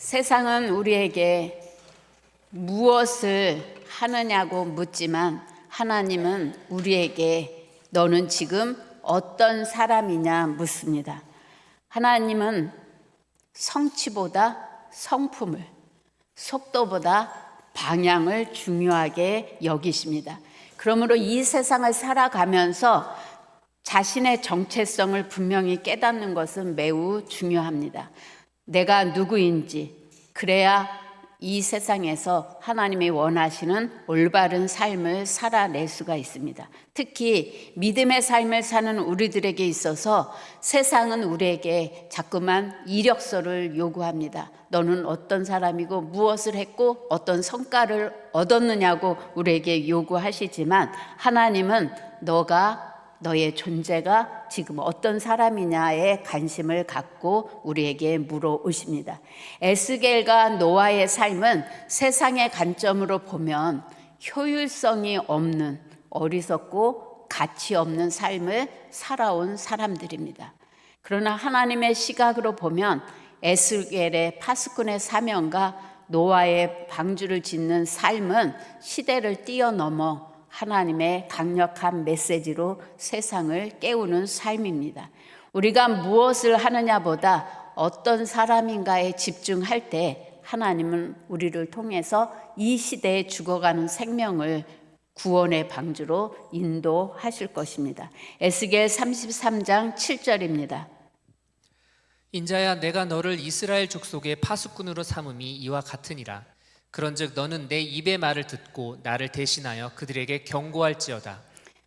세상은 우리에게 무엇을 하느냐고 묻지만 하나님은 우리에게 너는 지금 어떤 사람이냐 묻습니다. 하나님은 성취보다 성품을, 속도보다 방향을 중요하게 여기십니다. 그러므로 이 세상을 살아가면서 자신의 정체성을 분명히 깨닫는 것은 매우 중요합니다. 내가 누구인지, 그래야 이 세상에서 하나님이 원하시는 올바른 삶을 살아낼 수가 있습니다. 특히 믿음의 삶을 사는 우리들에게 있어서 세상은 우리에게 자꾸만 이력서를 요구합니다. 너는 어떤 사람이고 무엇을 했고 어떤 성과를 얻었느냐고 우리에게 요구하시지만 하나님은 너의 존재가 지금 어떤 사람이냐에 관심을 갖고 우리에게 물어오십니다. 에스겔과 노아의 삶은 세상의 관점으로 보면 효율성이 없는, 어리석고 가치 없는 삶을 살아온 사람들입니다. 그러나 하나님의 시각으로 보면 에스겔의 파수꾼의 사명과 노아의 방주를 짓는 삶은 시대를 뛰어넘어 하나님의 강력한 메시지로 세상을 깨우는 삶입니다. 우리가 무엇을 하느냐보다 어떤 사람인가에 집중할 때 하나님은 우리를 통해서 이 시대에 죽어가는 생명을 구원의 방주로 인도하실 것입니다. 에스겔 33장 7절입니다. 인자야, 내가 너를 이스라엘 족속의 파수꾼으로 삼음이 이와 같으니라. 그런즉 너는 내 입의 말을 듣고 나를 대신하여 그들에게 경고할지어다.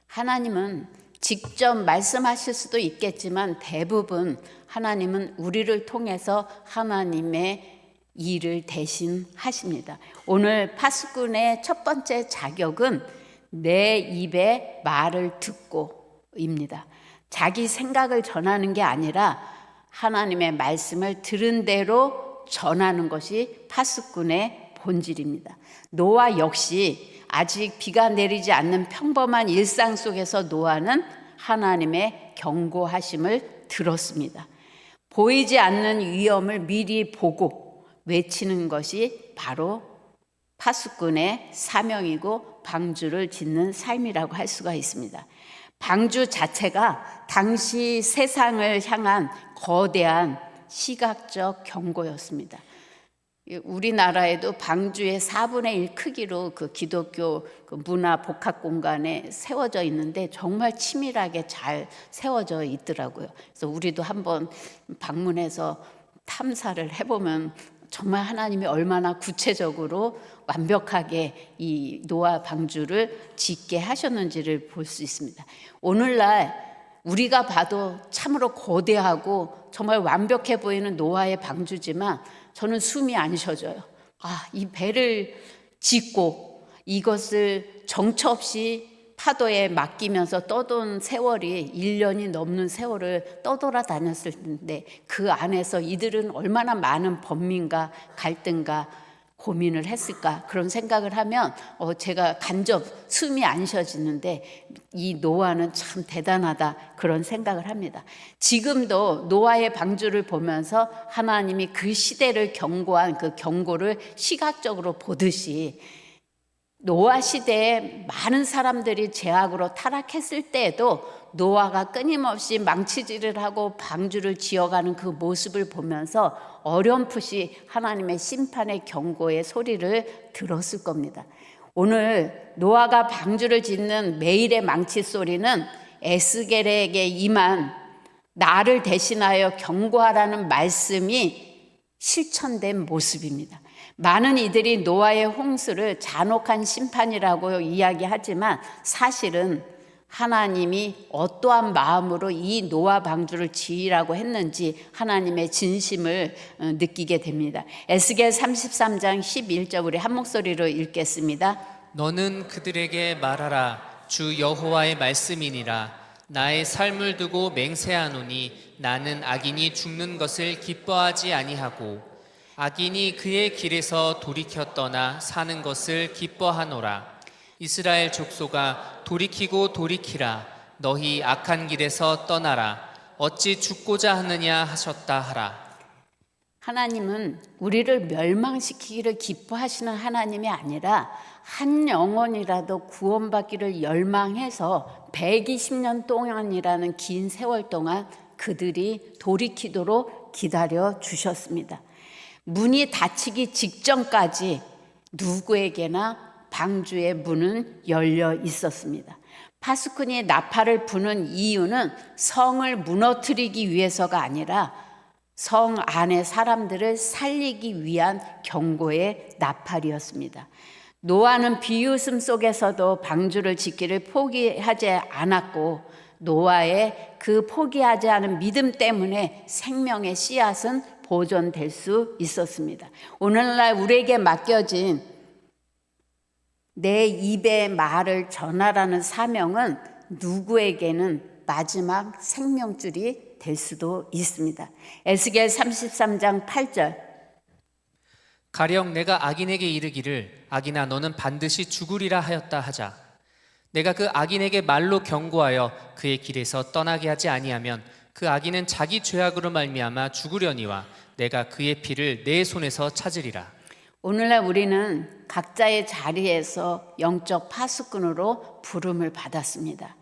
하나님은 직접 말씀하실 수도 있겠지만 대부분 하나님은 우리를 통해서 하나님의 일을 대신하십니다. 오늘 파수꾼의 첫 번째 자격은 내 입의 말을 듣고입니다. 자기 생각을 전하는 게 아니라 하나님의 말씀을 들은 대로 전하는 것이 파수꾼의 본질입니다. 노아 역시 아직 비가 내리지 않는 평범한 일상 속에서 노아는 하나님의 경고하심을 들었습니다. 보이지 않는 위험을 미리 보고 외치는 것이 바로 파수꾼의 사명이고 방주를 짓는 삶이라고 할 수가 있습니다. 방주 자체가 당시 세상을 향한 거대한 시각적 경고였습니다. 우리나라에도 방주의 4분의 1 크기로 그 기독교 문화 복합 공간에 세워져 있는데 정말 치밀하게 잘 세워져 있더라고요. 그래서 우리도 한번 방문해서 탐사를 해보면 정말 하나님이 얼마나 구체적으로 완벽하게 이 노아 방주를 짓게 하셨는지를 볼 수 있습니다. 오늘날 우리가 봐도 참으로 거대하고 정말 완벽해 보이는 노아의 방주지만 저는 숨이 안 쉬어져요. 이 배를 짓고 이것을 정처 없이 파도에 맡기면서 떠돈 세월이 1년이 넘는 세월을 떠돌아다녔을 텐데 그 안에서 이들은 얼마나 많은 번민과 갈등과 고민을 했을까, 그런 생각을 하면 제가 간접 숨이 안 쉬어지는데 이 노아는 참 대단하다, 그런 생각을 합니다. 지금도 노아의 방주를 보면서 하나님이 그 시대를 경고한 그 경고를 시각적으로 보듯이 노아 시대에 많은 사람들이 죄악으로 타락했을 때에도 노아가 끊임없이 망치질을 하고 방주를 지어가는 그 모습을 보면서 어렴풋이 하나님의 심판의 경고의 소리를 들었을 겁니다. 오늘 노아가 방주를 짓는 매일의 망치 소리는 에스겔에게 임한 나를 대신하여 경고하라는 말씀이 실천된 모습입니다. 많은 이들이 노아의 홍수를 잔혹한 심판이라고 이야기하지만 사실은 하나님이 어떠한 마음으로 이 노아 방주를 지으라고 했는지 하나님의 진심을 느끼게 됩니다. 에스겔 33장 11절 우리 한 목소리로 읽겠습니다. 너는 그들에게 말하라. 주 여호와의 말씀이니라. 나의 삶을 두고 맹세하노니 나는 악인이 죽는 것을 기뻐하지 아니하고 악인이 그의 길에서 돌이켜 떠나 사는 것을 기뻐하노라. 이스라엘 족속아, 돌이키고 돌이키라. 너희 악한 길에서 떠나라. 어찌 죽고자 하느냐 하셨다 하라. 하나님은 우리를 멸망시키기를 기뻐하시는 하나님이 아니라 한 영혼이라도 구원받기를 열망해서 120년 동안이라는 긴 세월 동안 그들이 돌이키도록 기다려 주셨습니다. 문이 닫히기 직전까지 누구에게나 방주의 문은 열려 있었습니다. 파수꾼이 나팔을 부는 이유는 성을 무너뜨리기 위해서가 아니라 성 안의 사람들을 살리기 위한 경고의 나팔이었습니다. 노아는 비웃음 속에서도 방주를 짓기를 포기하지 않았고 노아의 그 포기하지 않은 믿음 때문에 생명의 씨앗은 보존될 수 있었습니다. 오늘날 우리에게 맡겨진 내 입의 말을 전하라는 사명은 누구에게는 마지막 생명줄이 될 수도 있습니다. 에스겔 33장 8절 가령 내가 악인에게 이르기를 악인아 너는 반드시 죽으리라 하였다 하자. 내가 그 악인에게 말로 경고하여 그의 길에서 떠나게 하지 아니하면 그 악인은 자기 죄악으로 말미암아 죽으려니와 내가 그의 피를 내 손에서 찾으리라. 오늘날 우리는 각자의 자리에서 영적 파수꾼으로 부름을 받았습니다.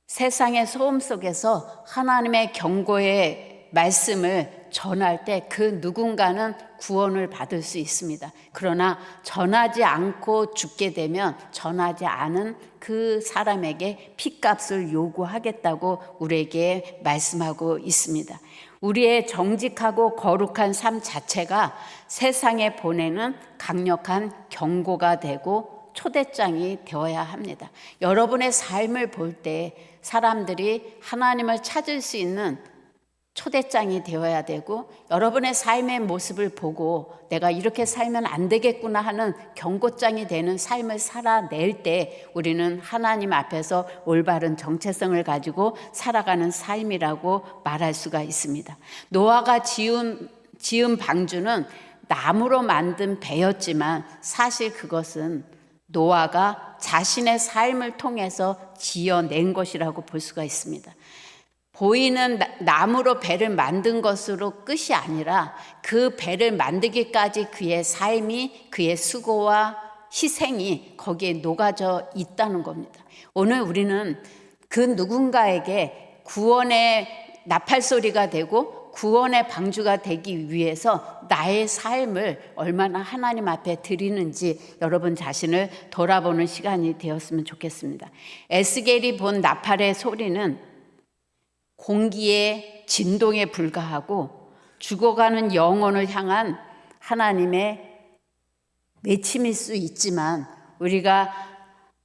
세상의 소음 속에서 하나님의 경고의 말씀을 전할 때 그 누군가는 구원을 받을 수 있습니다. 그러나 전하지 않고 죽게 되면 전하지 않은 그 사람에게 핏값을 요구하겠다고 우리에게 말씀하고 있습니다. 우리의 정직하고 거룩한 삶 자체가 세상에 보내는 강력한 경고가 되고 초대장이 되어야 합니다. 여러분의 삶을 볼 때 사람들이 하나님을 찾을 수 있는 초대장이 되어야 되고 여러분의 삶의 모습을 보고 내가 이렇게 살면 안 되겠구나 하는 경고장이 되는 삶을 살아낼 때 우리는 하나님 앞에서 올바른 정체성을 가지고 살아가는 삶이라고 말할 수가 있습니다. 노아가 지은 방주는 나무로 만든 배였지만 사실 그것은 노아가 자신의 삶을 통해서 지어낸 것이라고 볼 수가 있습니다. 보이는 나무로 배를 만든 것으로 끝이 아니라 그 배를 만들기까지 그의 삶이, 그의 수고와 희생이 거기에 녹아져 있다는 겁니다. 오늘 우리는 그 누군가에게 구원의 나팔소리가 되고 구원의 방주가 되기 위해서 나의 삶을 얼마나 하나님 앞에 드리는지 여러분 자신을 돌아보는 시간이 되었으면 좋겠습니다. 에스겔이 본 나팔의 소리는 공기의 진동에 불과하고 죽어가는 영혼을 향한 하나님의 외침일 수 있지만 우리가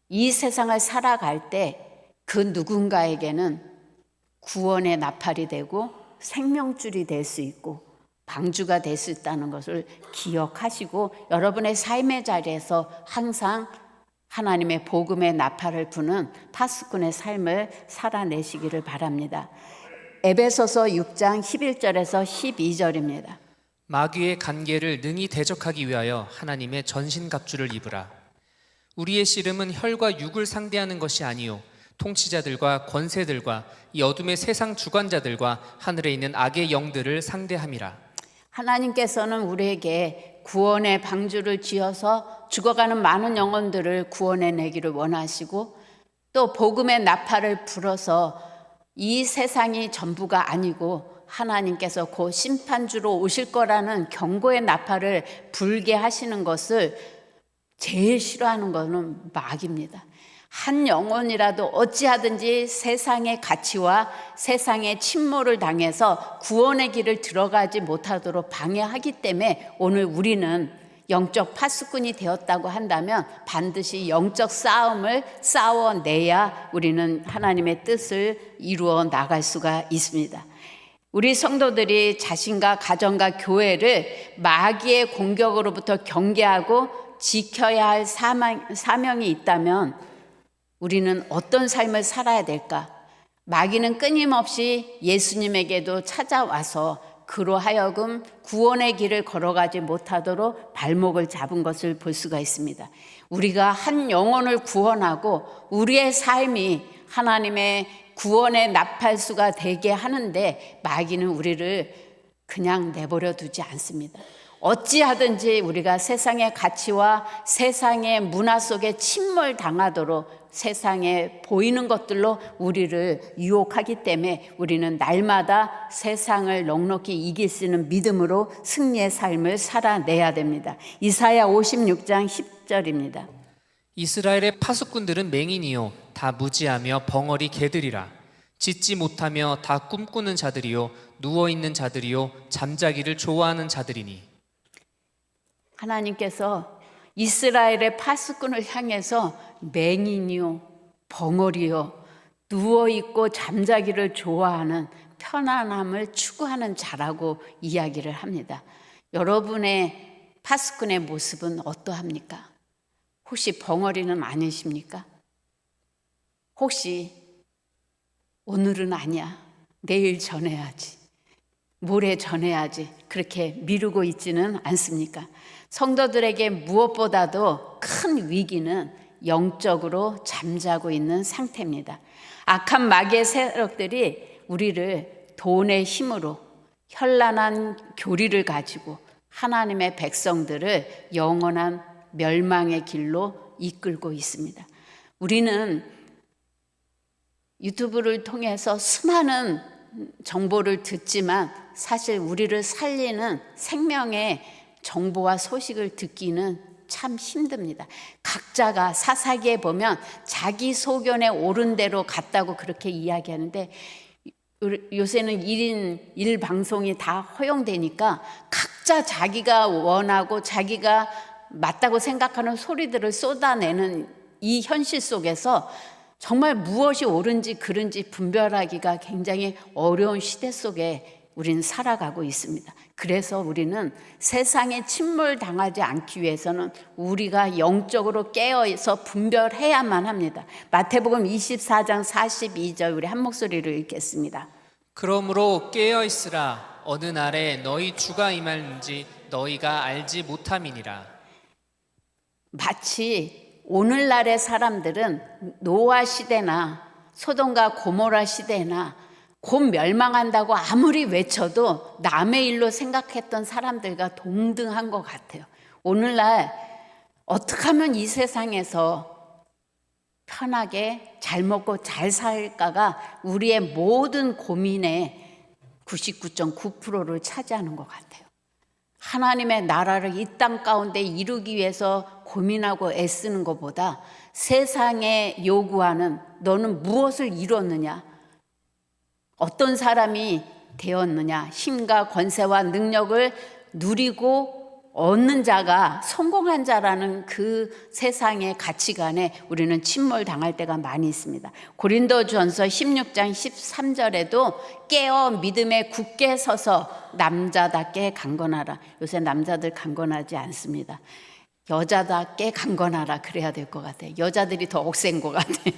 이 세상을 살아갈 때 그 누군가에게는 구원의 나팔이 되고 생명줄이 될 수 있고 방주가 될 수 있다는 것을 기억하시고 여러분의 삶의 자리에서 항상 하나님의 복음의 나팔을 부는 파수꾼의 삶을 살아내시기를 바랍니다. 에베소서 6장 11절에서 12절입니다. 마귀의 간계를 능히 대적하기 위하여 하나님의 전신갑주를 입으라. 우리의 씨름은 혈과 육을 상대하는 것이 아니요 통치자들과 권세들과 이 어둠의 세상 주관자들과 하늘에 있는 악의 영들을 상대함이라. 하나님께서는 우리에게 구원의 방주를 지어서 죽어가는 많은 영혼들을 구원해내기를 원하시고 또 복음의 나팔을 불어서 이 세상이 전부가 아니고 하나님께서 곧 심판주로 오실 거라는 경고의 나팔을 불게 하시는 것을 제일 싫어하는 것은 마귀입니다. 한 영혼이라도 어찌하든지 세상의 가치와 세상의 침몰을 당해서 구원의 길을 들어가지 못하도록 방해하기 때문에 오늘 우리는 영적 파수꾼이 되었다고 한다면 반드시 영적 싸움을 싸워내야 우리는 하나님의 뜻을 이루어 나갈 수가 있습니다. 우리 성도들이 자신과 가정과 교회를 마귀의 공격으로부터 경계하고 지켜야 할 사명이 있다면 우리는 어떤 삶을 살아야 될까? 마귀는 끊임없이 예수님에게도 찾아와서 그로 하여금 구원의 길을 걸어가지 못하도록 발목을 잡은 것을 볼 수가 있습니다. 우리가 한 영혼을 구원하고 우리의 삶이 하나님의 구원의 나팔수가 되게 하는데 마귀는 우리를 그냥 내버려 두지 않습니다. 어찌하든지 우리가 세상의 가치와 세상의 문화 속에 침몰당하도록 세상에 보이는 것들로 우리를 유혹하기 때문에 우리는 날마다 세상을 넉넉히 이길 수 있는 믿음으로 승리의 삶을 살아내야 됩니다. 이사야 56장 10절입니다. 이스라엘의 파수꾼들은 맹인이요 다 무지하며 벙어리 개들이라. 짖지 못하며 다 꿈꾸는 자들이요 누워있는 자들이요 잠자기를 좋아하는 자들이니. 하나님께서 이스라엘의 파수꾼을 향해서 맹인이요 벙어리요 누워있고 잠자기를 좋아하는 편안함을 추구하는 자라고 이야기를 합니다. 여러분의 파수꾼의 모습은 어떠합니까? 혹시 벙어리는 아니십니까? 혹시 오늘은 아니야, 내일 전해야지, 모레 전해야지 그렇게 미루고 있지는 않습니까? 성도들에게 무엇보다도 큰 위기는 영적으로 잠자고 있는 상태입니다. 악한 마귀의 세력들이 우리를 돈의 힘으로 현란한 교리를 가지고 하나님의 백성들을 영원한 멸망의 길로 이끌고 있습니다. 우리는 유튜브를 통해서 수많은 정보를 듣지만 사실 우리를 살리는 생명의 정보와 소식을 듣기는 참 힘듭니다. 각자가 사사기에 보면 자기 소견에 옳은 대로 갔다고 그렇게 이야기하는데 요새는 1인 1방송이 다 허용되니까 각자 자기가 원하고 자기가 맞다고 생각하는 소리들을 쏟아내는 이 현실 속에서 정말 무엇이 옳은지 그른지 분별하기가 굉장히 어려운 시대 속에 우리는 살아가고 있습니다. 그래서 우리는 세상에 침몰당하지 않기 위해서는 우리가 영적으로 깨어서 분별해야만 합니다. 마태복음 24장 42절 우리 한 목소리로 읽겠습니다. 그러므로 깨어 있으라. 어느 날에 너희 주가 임할는지 너희가 알지 못함이니라. 마치 오늘날의 사람들은 노아 시대나 소돔과 고모라 시대나 곧 멸망한다고 아무리 외쳐도 남의 일로 생각했던 사람들과 동등한 것 같아요. 오늘날 어떻게 하면 이 세상에서 편하게 잘 먹고 잘 살까가 우리의 모든 고민의 99.9%를 차지하는 것 같아요. 하나님의 나라를 이 땅 가운데 이루기 위해서 고민하고 애쓰는 것보다 세상에 요구하는 너는 무엇을 이뤘느냐, 어떤 사람이 되었느냐, 힘과 권세와 능력을 누리고 얻는 자가 성공한 자라는 그 세상의 가치관에 우리는 침몰당할 때가 많이 있습니다. 고린도전서 16장 13절에도 깨어 믿음에 굳게 서서 남자답게 강건하라. 요새 남자들 강건하지 않습니다. 여자답게 강건하라 그래야 될 것 같아요. 여자들이 더 억센 것 같아요.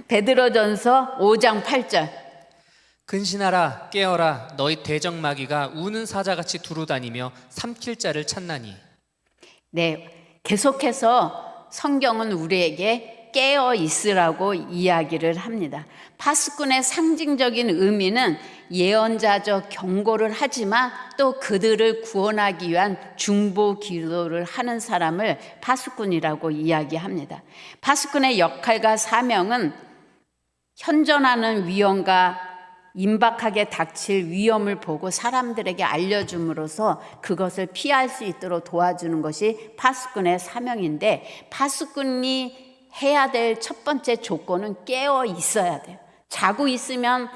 베드로전서 5장 8절 근신하라 깨어라 너희 대적마귀가 우는 사자같이 두루다니며 삼킬 자를 찾나니. 네, 계속해서 성경은 우리에게 깨어 있으라고 이야기를 합니다. 파수꾼의 상징적인 의미는 예언자적 경고를 하지만 또 그들을 구원하기 위한 중보 기도를 하는 사람을 파수꾼이라고 이야기합니다. 파수꾼의 역할과 사명은 현존하는 위험과 임박하게 닥칠 위험을 보고 사람들에게 알려줌으로써 그것을 피할 수 있도록 도와주는 것이 파수꾼의 사명인데, 파수꾼이 해야 될 첫 번째 조건은 깨어 있어야 돼요. 자고 있으면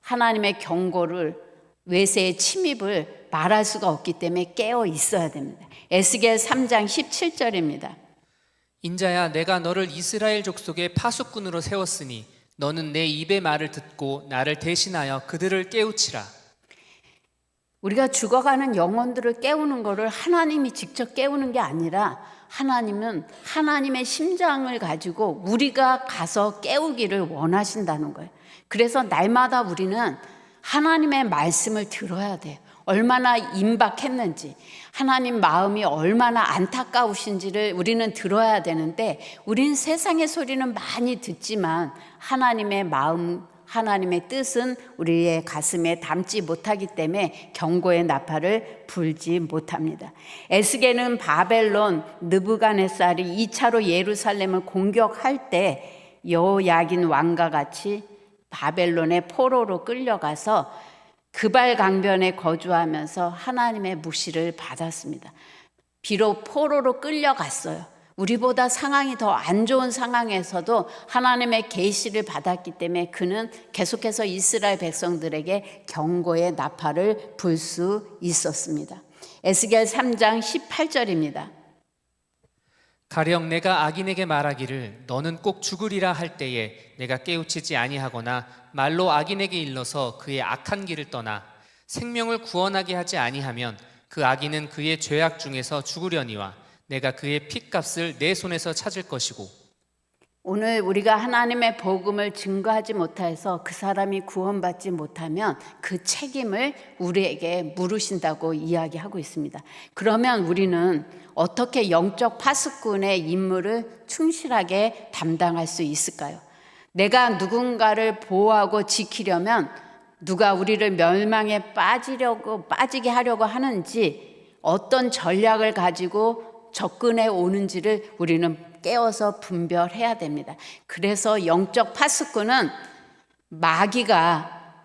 하나님의 경고를, 외세의 침입을 말할 수가 없기 때문에 깨어 있어야 됩니다. 에스겔 3장 17절입니다. 인자야 내가 너를 이스라엘 족속의 파수꾼으로 세웠으니 너는 내 입의 말을 듣고 나를 대신하여 그들을 깨우치라. 우리가 죽어가는 영혼들을 깨우는 것을 하나님이 직접 깨우는 게 아니라 하나님은 하나님의 심장을 가지고 우리가 가서 깨우기를 원하신다는 거예요. 그래서 날마다 우리는 하나님의 말씀을 들어야 돼요. 얼마나 임박했는지, 하나님 마음이 얼마나 안타까우신지를 우리는 들어야 되는데, 우리는 세상의 소리는 많이 듣지만 하나님의 마음 하나님의 뜻은 우리의 가슴에 담지 못하기 때문에 경고의 나팔을 불지 못합니다. 에스겔은 바벨론 느부갓네살이 2차로 예루살렘을 공격할 때 여호야긴 왕과 같이 바벨론의 포로로 끌려가서 그발 강변에 거주하면서 하나님의 묵시를 받았습니다. 비록 포로로 끌려갔어요. 우리보다 상황이 더 안 좋은 상황에서도 하나님의 계시를 받았기 때문에 그는 계속해서 이스라엘 백성들에게 경고의 나팔을 불 수 있었습니다. 에스겔 3장 18절입니다. 가령 내가 악인에게 말하기를 너는 꼭 죽으리라 할 때에 내가 깨우치지 아니하거나 말로 악인에게 일러서 그의 악한 길을 떠나 생명을 구원하게 하지 아니하면 그 악인은 그의 죄악 중에서 죽으려니와 내가 그의 핏값을 내 손에서 찾을 것이고. 오늘 우리가 하나님의 복음을 증거하지 못해서 그 사람이 구원받지 못하면 그 책임을 우리에게 물으신다고 이야기하고 있습니다. 그러면 우리는 어떻게 영적 파수꾼의 임무를 충실하게 담당할 수 있을까요? 내가 누군가를 보호하고 지키려면 누가 우리를 멸망에 빠지게 하려고 하는지 어떤 전략을 가지고 접근해 오는지를 우리는 깨어서 분별해야 됩니다. 그래서 영적 파수꾼은 마귀가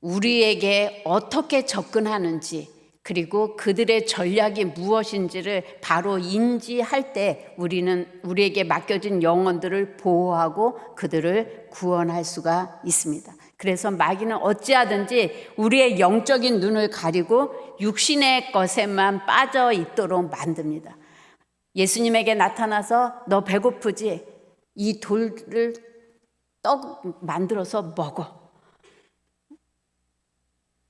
우리에게 어떻게 접근하는지 그리고 그들의 전략이 무엇인지를 바로 인지할 때 우리에게 맡겨진 영혼들을 보호하고 그들을 구원할 수가 있습니다. 그래서 마귀는 어찌하든지 우리의 영적인 눈을 가리고 육신의 것에만 빠져 있도록 만듭니다. 예수님에게 나타나서 너 배고프지? 이 돌을 떡 만들어서 먹어.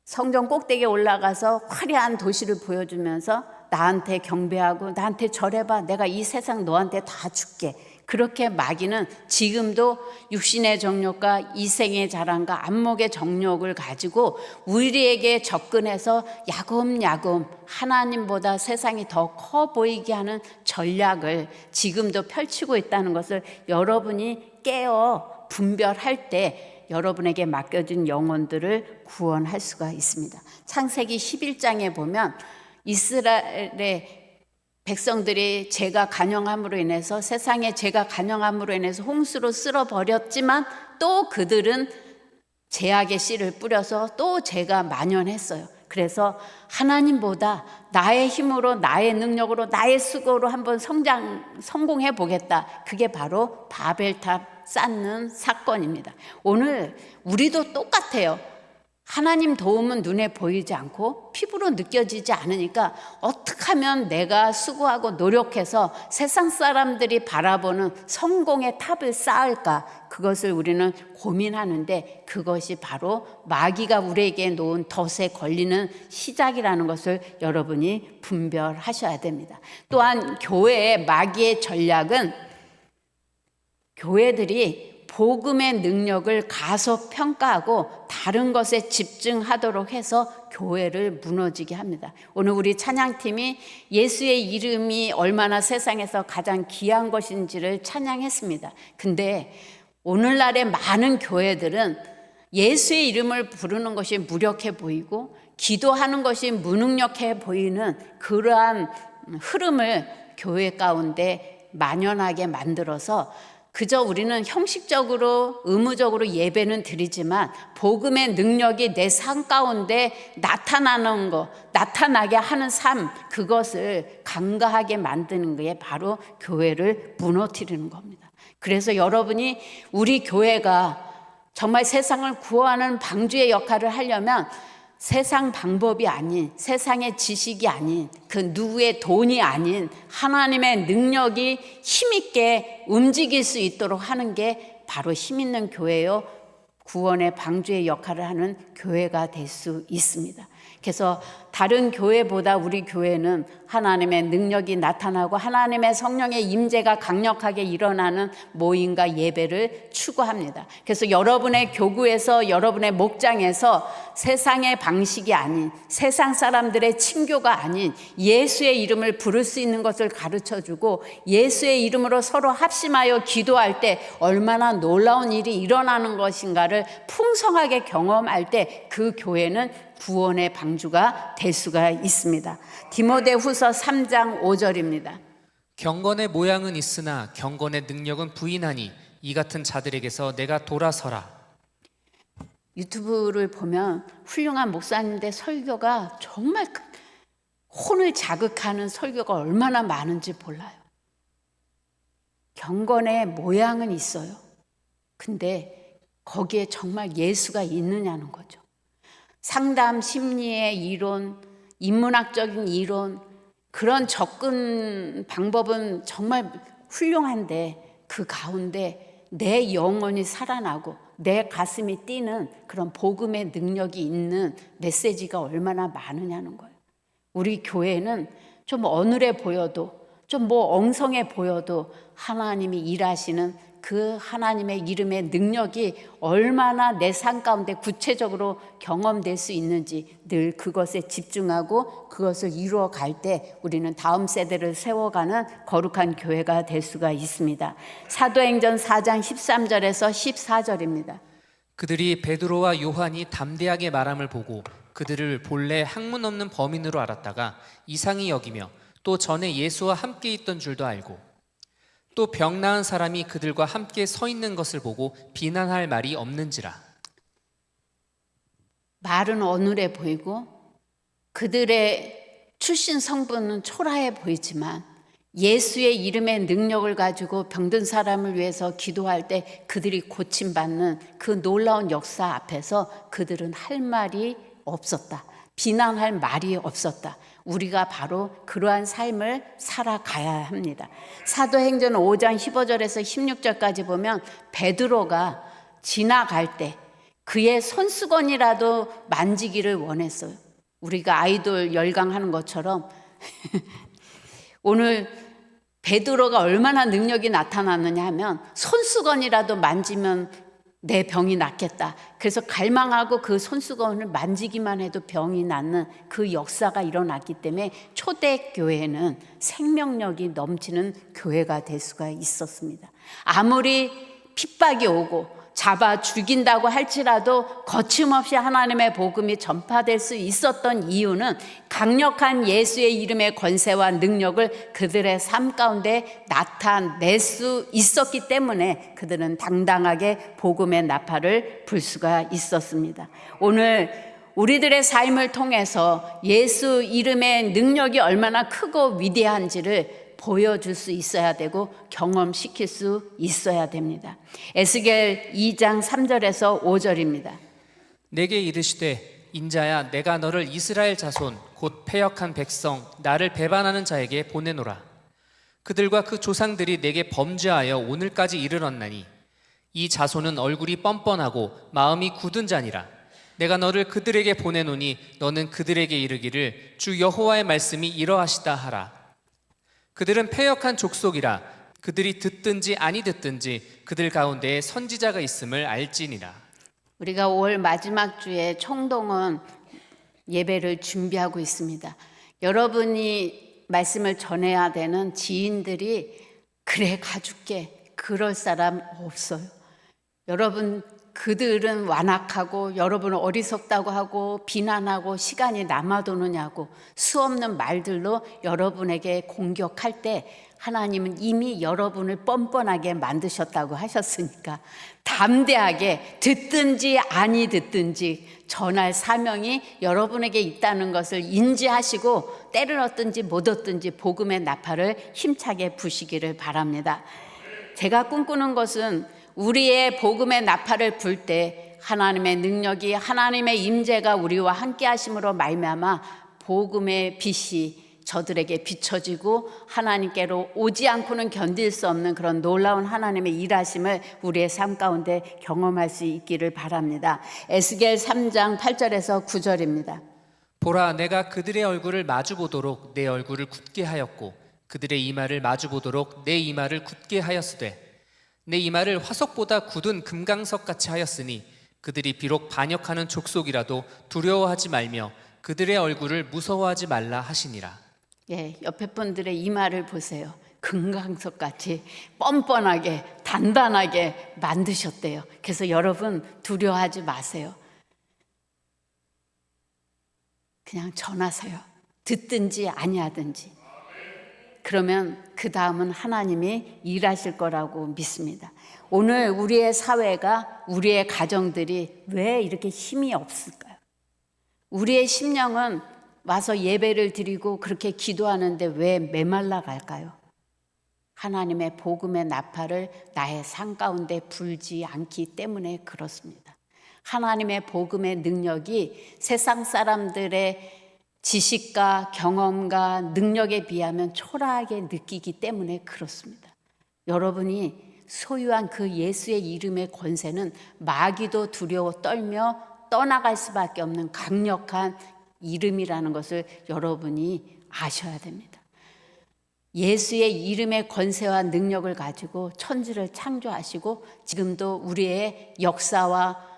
성전 꼭대기에 올라가서 화려한 도시를 보여주면서 나한테 경배하고 나한테 절해봐. 내가 이 세상 너한테 다 줄게. 그렇게 마귀는 지금도 육신의 정욕과 이생의 자랑과 안목의 정욕을 가지고 우리에게 접근해서 야금야금 하나님보다 세상이 더 커 보이게 하는 전략을 지금도 펼치고 있다는 것을 여러분이 깨어 분별할 때 여러분에게 맡겨진 영혼들을 구원할 수가 있습니다. 창세기 11장에 보면 이스라엘의 백성들이 죄가 간영함으로 인해서 세상에 죄가 간영함으로 인해서 홍수로 쓸어버렸지만 또 그들은 죄악의 씨를 뿌려서 또 죄가 만연했어요. 그래서 하나님보다 나의 힘으로 나의 능력으로 나의 수고로 한번 성공해 보겠다. 그게 바로 바벨탑 쌓는 사건입니다. 오늘 우리도 똑같아요. 하나님 도움은 눈에 보이지 않고 피부로 느껴지지 않으니까 어떻게 하면 내가 수고하고 노력해서 세상 사람들이 바라보는 성공의 탑을 쌓을까? 그것을 우리는 고민하는데 그것이 바로 마귀가 우리에게 놓은 덫에 걸리는 시작이라는 것을 여러분이 분별하셔야 됩니다. 또한 교회의 마귀의 전략은 교회들이 복음의 능력을 가소평가하고 다른 것에 집중하도록 해서 교회를 무너지게 합니다. 오늘 우리 찬양팀이 예수의 이름이 얼마나 세상에서 가장 귀한 것인지를 찬양했습니다. 근데 오늘날의 많은 교회들은 예수의 이름을 부르는 것이 무력해 보이고 기도하는 것이 무능력해 보이는 그러한 흐름을 교회 가운데 만연하게 만들어서 그저 우리는 형식적으로 의무적으로 예배는 드리지만 복음의 능력이 내 삶 가운데 나타나는 것, 나타나게 하는 삶, 그것을 간과하게 만드는 게 바로 교회를 무너뜨리는 겁니다. 그래서 여러분이 우리 교회가 정말 세상을 구원하는 방주의 역할을 하려면 세상 방법이 아닌, 세상의 지식이 아닌, 그 누구의 돈이 아닌 하나님의 능력이 힘있게 움직일 수 있도록 하는 게 바로 힘있는 교회요, 구원의 방주의 역할을 하는 교회가 될 수 있습니다. 그래서 다른 교회보다 우리 교회는 하나님의 능력이 나타나고 하나님의 성령의 임재가 강력하게 일어나는 모임과 예배를 추구합니다. 그래서 여러분의 교구에서, 여러분의 목장에서 세상의 방식이 아닌, 세상 사람들의 친교가 아닌 예수의 이름을 부를 수 있는 것을 가르쳐주고, 예수의 이름으로 서로 합심하여 기도할 때 얼마나 놀라운 일이 일어나는 것인가를 풍성하게 경험할 때 그 교회는 구원의 방주가 될 수가 있습니다. 디모데후서 3장 5절입니다. 경건의 모양은 있으나 경건의 능력은 부인하니 이 같은 자들에게서 내가 돌아서라. 유튜브를 보면 훌륭한 목사님들 설교가 정말 혼을 자극하는 설교가 얼마나 많은지 몰라요. 경건의 모양은 있어요. 근데 거기에 정말 예수가 있느냐는 거죠. 상담 심리의 이론, 인문학적인 이론, 그런 접근 방법은 정말 훌륭한데 그 가운데 내 영혼이 살아나고 내 가슴이 뛰는 그런 복음의 능력이 있는 메시지가 얼마나 많으냐는 거예요. 우리 교회는 좀 어눌해 보여도, 좀 뭐 엉성해 보여도 하나님이 일하시는 그 하나님의 이름의 능력이 얼마나 내 삶 가운데 구체적으로 경험될 수 있는지 늘 그것에 집중하고 그것을 이루어 갈 때 우리는 다음 세대를 세워가는 거룩한 교회가 될 수가 있습니다. 사도행전 4장 13절에서 14절입니다. 그들이 베드로와 요한이 담대하게 말함을 보고 그들을 본래 학문 없는 범인으로 알았다가 이상히 여기며 또 전에 예수와 함께 있던 줄도 알고 또 병 나은 사람이 그들과 함께 서 있는 것을 보고 비난할 말이 없는지라. 말은 어눌해 보이고 그들의 출신 성분은 초라해 보이지만 예수의 이름의 능력을 가지고 병든 사람을 위해서 기도할 때 그들이 고침받는 그 놀라운 역사 앞에서 그들은 할 말이 없었다. 비난할 말이 없었다. 우리가 바로 그러한 삶을 살아가야 합니다. 사도행전 5장 15절에서 16절까지 보면 베드로가 지나갈 때 그의 손수건이라도 만지기를 원했어요. 우리가 아이돌 열광하는 것처럼 오늘 베드로가 얼마나 능력이 나타났느냐 하면 손수건이라도 만지면 내 병이 낫겠다. 그래서 갈망하고 그 손수건을 만지기만 해도 병이 낫는 그 역사가 일어났기 때문에 초대교회는 생명력이 넘치는 교회가 될 수가 있었습니다. 아무리 핍박이 오고 잡아 죽인다고 할지라도 거침없이 하나님의 복음이 전파될 수 있었던 이유는 강력한 예수의 이름의 권세와 능력을 그들의 삶 가운데 나타낼 수 있었기 때문에 그들은 당당하게 복음의 나팔을 불 수가 있었습니다. 오늘 우리들의 삶을 통해서 예수 이름의 능력이 얼마나 크고 위대한지를 보여줄 수 있어야 되고 경험시킬 수 있어야 됩니다. 에스겔 2장 3절에서 5절입니다. 내게 이르시되 인자야 내가 너를 이스라엘 자손 곧 패역한 백성 나를 배반하는 자에게 보내노라. 그들과 그 조상들이 내게 범죄하여 오늘까지 이르렀나니 이 자손은 얼굴이 뻔뻔하고 마음이 굳은 자니라. 내가 너를 그들에게 보내노니 너는 그들에게 이르기를 주 여호와의 말씀이 이러하시다 하라. 그들은 패역한 족속이라. 그들이 듣든지 아니 듣든지 그들 가운데에 선지자가 있음을 알지니라. 우리가 5월 마지막 주에 총동원 예배를 준비하고 있습니다. 여러분이 말씀을 전해야 되는 지인들이 그래 가줄게 그럴 사람 없어요. 여러분 그들은 완악하고 여러분은 어리석다고 하고 비난하고 시간이 남아도느냐고 수없는 말들로 여러분에게 공격할 때 하나님은 이미 여러분을 뻔뻔하게 만드셨다고 하셨으니까 담대하게 듣든지 아니 듣든지 전할 사명이 여러분에게 있다는 것을 인지하시고 때를 얻든지 못 얻든지 복음의 나팔을 힘차게 부시기를 바랍니다. 제가 꿈꾸는 것은 우리의 복음의 나팔을 불 때 하나님의 능력이 하나님의 임재가 우리와 함께 하심으로 말미암아 복음의 빛이 저들에게 비춰지고 하나님께로 오지 않고는 견딜 수 없는 그런 놀라운 하나님의 일하심을 우리의 삶 가운데 경험할 수 있기를 바랍니다. 에스겔 3장 8절에서 9절입니다. 보라, 내가 그들의 얼굴을 마주보도록 내 얼굴을 굳게 하였고 그들의 이마를 마주보도록 내 이마를 굳게 하였으되 내 이마를 화석보다 굳은 금강석 같이 하였으니 그들이 비록 반역하는 족속이라도 두려워하지 말며 그들의 얼굴을 무서워하지 말라 하시니라. 예, 옆에 분들의 이마를 보세요. 금강석같이 뻔뻔하게 단단하게 만드셨대요. 그래서 여러분 두려워하지 마세요. 그냥 전하세요. 듣든지 아니하든지. 그러면 그 다음은 하나님이 일하실 거라고 믿습니다. 오늘 우리의 사회가, 우리의 가정들이 왜 이렇게 힘이 없을까요? 우리의 심령은 와서 예배를 드리고 그렇게 기도하는데 왜 메말라 갈까요? 하나님의 복음의 나팔을 나의 삶 가운데 불지 않기 때문에 그렇습니다. 하나님의 복음의 능력이 세상 사람들의 지식과 경험과 능력에 비하면 초라하게 느끼기 때문에 그렇습니다. 여러분이 소유한 그 예수의 이름의 권세는 마귀도 두려워 떨며 떠나갈 수밖에 없는 강력한 이름이라는 것을 여러분이 아셔야 됩니다. 예수의 이름의 권세와 능력을 가지고 천지를 창조하시고 지금도 우리의 역사와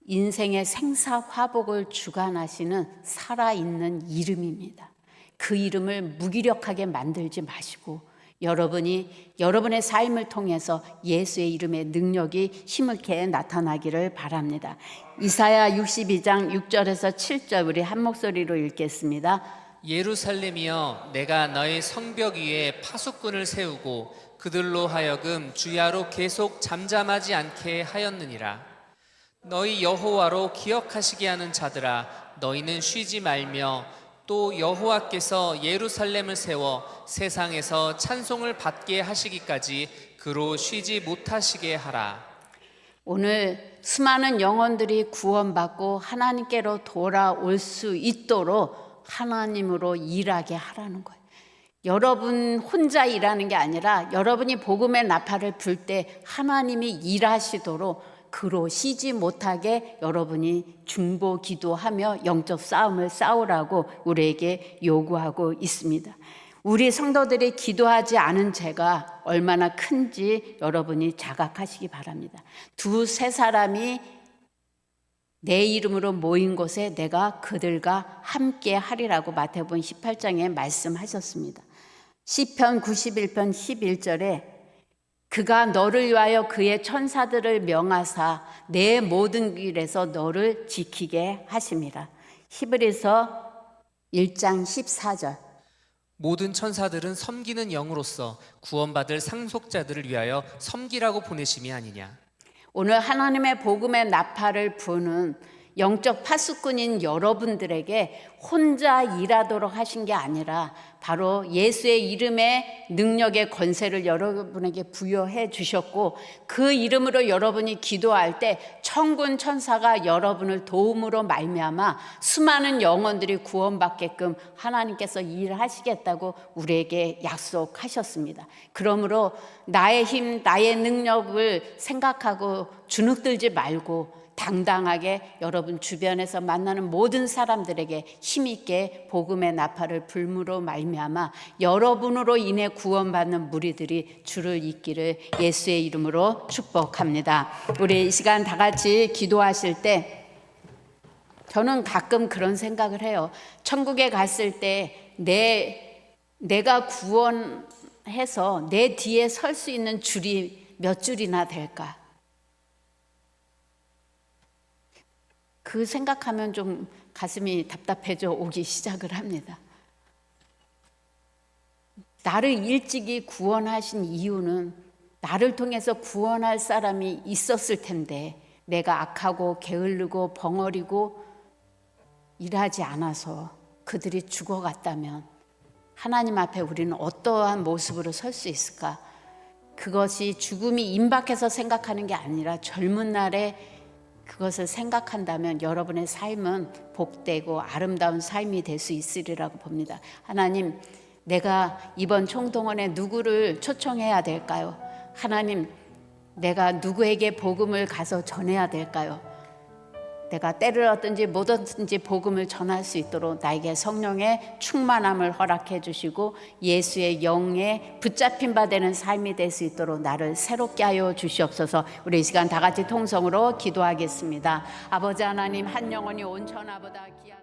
인생의 생사화복을 주관하시는 살아있는 이름입니다. 그 이름을 무기력하게 만들지 마시고 여러분이 여러분의 삶을 통해서 예수의 이름의 능력이 힘있게 나타나기를 바랍니다. 이사야 62장 6절에서 7절 우리 한 목소리로 읽겠습니다. 예루살렘이여, 내가 너의 성벽 위에 파수꾼을 세우고 그들로 하여금 주야로 계속 잠잠하지 않게 하였느니라. 너희 여호와로 기억하시게 하는 자들아, 너희는 쉬지 말며 또 여호와께서 예루살렘을 세워 세상에서 찬송을 받게 하시기까지 그로 쉬지 못하시게 하라. 오늘 수많은 영혼들이 구원받고 하나님께로 돌아올 수 있도록 하나님으로 일하게 하라는 거예요. 여러분 혼자 일하는 게 아니라 여러분이 복음의 나팔을 불 때 하나님이 일하시도록 그로 쉬지 못하게 여러분이 중보 기도하며 영적 싸움을 싸우라고 우리에게 요구하고 있습니다. 우리 성도들이 기도하지 않은 죄가 얼마나 큰지 여러분이 자각하시기 바랍니다. 두세 사람이 내 이름으로 모인 곳에 내가 그들과 함께 하리라고 마태복음 18장에 말씀하셨습니다. 시편 91편 11절에 그가 너를 위하여 그의 천사들을 명하사 내 모든 길에서 너를 지키게 하심이라. 히브리서 1장 14절. 모든 천사들은 섬기는 영으로서 구원받을 상속자들을 위하여 섬기라고 보내심이 아니냐. 오늘 하나님의 복음의 나팔을 부는 영적 파수꾼인 여러분들에게 혼자 일하도록 하신 게 아니라 바로 예수의 이름의 능력의 권세를 여러분에게 부여해 주셨고 그 이름으로 여러분이 기도할 때 천군 천사가 여러분을 도움으로 말미암아 수많은 영혼들이 구원받게끔 하나님께서 일하시겠다고 우리에게 약속하셨습니다. 그러므로 나의 힘, 나의 능력을 생각하고 주눅들지 말고 당당하게 여러분 주변에서 만나는 모든 사람들에게 힘있게 복음의 나팔을 불므로 말미암아 여러분으로 인해 구원받는 무리들이 주를 잇기를 예수의 이름으로 축복합니다. 우리 이 시간 다 같이 기도하실 때 저는 가끔 그런 생각을 해요. 천국에 갔을 때 내가 구원해서 내 뒤에 설 수 있는 줄이 몇 줄이나 될까? 그 생각하면 좀 가슴이 답답해져 오기 시작을 합니다. 나를 일찍이 구원하신 이유는 나를 통해서 구원할 사람이 있었을 텐데 내가 악하고 게으르고 벙어리고 일하지 않아서 그들이 죽어갔다면 하나님 앞에 우리는 어떠한 모습으로 설 수 있을까? 그것이 죽음이 임박해서 생각하는 게 아니라 젊은 날에 그것을 생각한다면 여러분의 삶은 복되고 아름다운 삶이 될 수 있으리라고 봅니다. 하나님, 내가 이번 총동원에 누구를 초청해야 될까요? 하나님, 내가 누구에게 복음을 가서 전해야 될까요? 내가 때를 얻든지 못 얻든지 복음을 전할 수 있도록 나에게 성령의 충만함을 허락해 주시고 예수의 영에 붙잡힌 바 되는 삶이 될 수 있도록 나를 새롭게 하여 주시옵소서. 우리 이 시간 다 같이 통성으로 기도하겠습니다. 아버지 하나님, 한 영혼이 온천하보다 귀한